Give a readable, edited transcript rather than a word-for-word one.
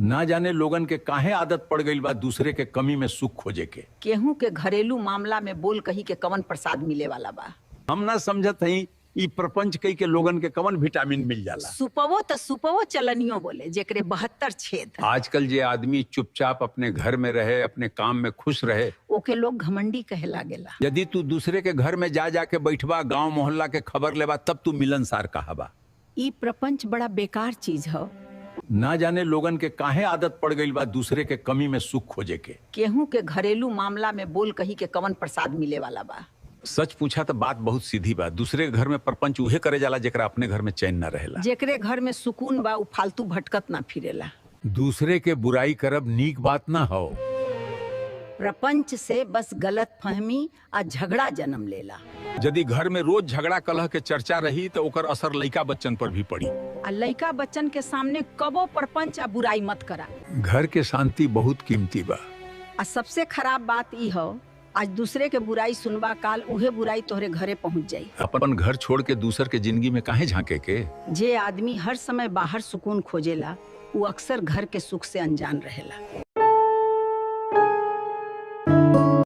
ना जाने लोगन के काहे आदत पड़ गईल बा दूसरे के कमी में सुख खोजे के। केहू के घरेलू मामला में बोल कही के कवन प्रसाद मिले वाला बा। हम ना समझत हई ई प्रपंच कई के लोगन के कवन विटामिन मिल जाला। सुपवो तो सुपवो चलनियो बोले जेकरे 72 छेद। आजकल जे आदमी चुपचाप अपने घर में रहे, अपने काम में खुश रहे, ओके लोग घमंडी कहे लागेला। यदि तू दूसरे के घर में जा जाके बैठबा, गांव मोहल्ला के खबर लेबा, तब तू मिलनसार कहाबा। ई प्रपंच बड़ा बेकार चीज है। ना जाने लोगन के काहे आदत पड़ गईल बा दूसरे के कमी में सुख खोजे के। केहू के घरेलू मामला में बोल कही के कवन प्रसाद मिले वाला बा। सच पूछा तो बात बहुत सीधी बा। दूसरे के घर में प्रपंच उहे करे जाला जेकरा अपने घर में चैन ना रहेला। जेकरे घर में सुकून बा उ फालतू भटकत ना फिरेला। दूसरे के बुराई करब नीक बात ना हो। प्रपंच से बस गलत फहमी आ झगड़ा जन्म लेला। यदि घर में रोज झगड़ा कलह के चर्चा रही तो ओकर असर लइका बच्चन पर भी पड़ी। आ लइका बच्चन के सामने कबो प्रपंच आ बुराई मत करा। घर के शांति बहुत कीमती बा। आ सबसे खराब बात ई हो, आज दूसरे के बुराई सुनबा काल उहे बुराई तोहरे घरे पहुंच जाई। अपन घर छोड़ के दूसर के जिंदगी में काहे झांके के। जे आदमी हर समय बाहर सुकून खोजेला उ अक्सर घर के सुख से अनजान रहेला।